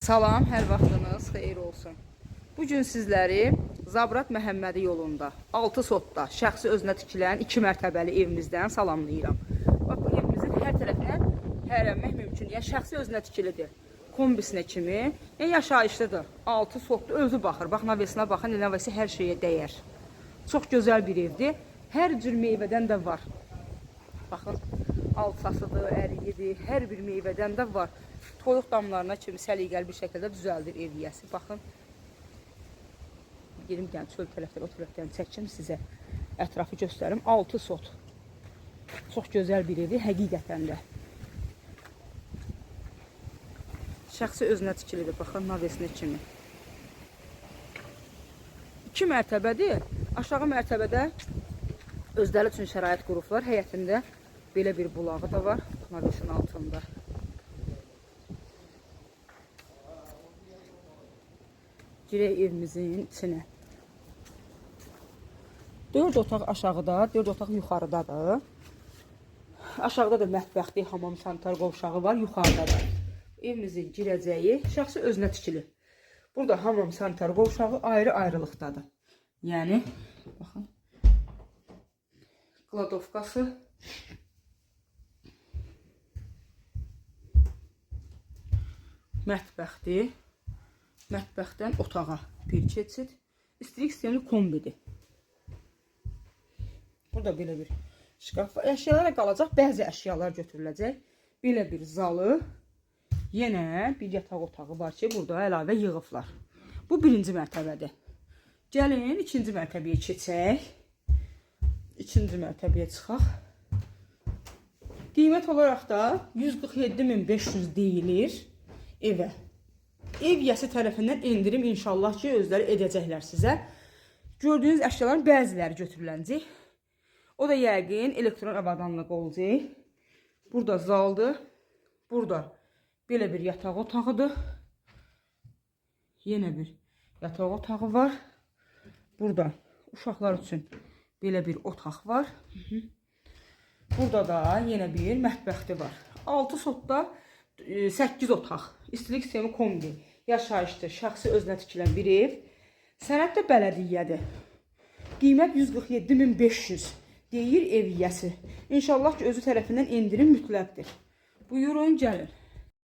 Salam, hər vaxtınız xeyir olsun. Bugün sizləri Zabrat Məhəmmədi yolunda 6 sotda şəxsi özünə tikilən 2 mərtəbəli evimizdən salamlayıram. Bax, bu evimizin hər tərəfinə hərənmək mümkün. Yəni şəxsi özünə tikilidir. Kombisinə kimi, yaşayışlıdır. 6 sotda özü baxır. Bax, navesinə baxın, navesi hər şeyə dəyər. Çox gözəl bir evdir. Hər cür meyvədən də var. Baxın, alçasıdır, əriyidir, hər bir meyvədən də var. Toyuq damlarına kimi səliqəli bir şəkildə düzəldir ev yiyəsi. Baxın. Gelim gəlin çöl tərəfdən, o tərəfdən çəkim sizə. Ətrafı göstərim. 6 sot. Çox gözəl bir evi, həqiqətən də. Şəxsi özünə tikilidir. Baxın, navesinə kimi. 2 mərtəbədir. Aşağı mərtəbədə özləri üçün şərait qurublar. Həyətində belə bir bulağı da var. Navesin altında. Girək evimizin içinə. 4 otaq aşağıda, 4 otaq yuxarıdadır. Aşağıda da mətbəxli, hamam, sanitar qovşağı var, yuxarıda da. Evimizin girəcəyi şəxsi özünə tikilir. Burada hamam, sanitar qovşağı ayrı-ayrılıqdadır. Yəni, baxın, kladovkası, mətbəxdir. Mətbəxdən otağa bir keçid. İstilik sistemli kombidir. Burada belə bir şkaf var. Əşyalara qalacaq, bəzi əşyalar götürüləcək. Belə bir zalı, yenə bir yataq otağı var ki, burada əlavə yığıblar. Bu birinci mərtəbədir. Gəlin, ikinci mərtəbəyə keçək. İkinci mərtəbəyə çıxaq. Qiymət olaraq da 147.500 deyilir evə. Ev yiyəsi tərəfindən endirim inşallah ki, özləri edəcəklər sizə. Gördüyünüz əşyaların bəziləri götürüləcək. O da yəqin elektron avadanlıq olacaq. Burada zaldır. Burada belə bir yataq otağıdır. Yenə bir yataq otağı var. Burada uşaqlar üçün belə bir otaq var. Burada da yenə bir mətbəxti var. 6 sotda 8 otaq. İstilik sistemi kombi. Yaşayışdır, şəxsi özünə tikilən bir ev. Sənəd də bələdiyyədir. Qiymət 147.500 deyir ev yiyəsi. İnşallah ki, özü tərəfindən endirim mütləqdir. Buyurun, gəlin.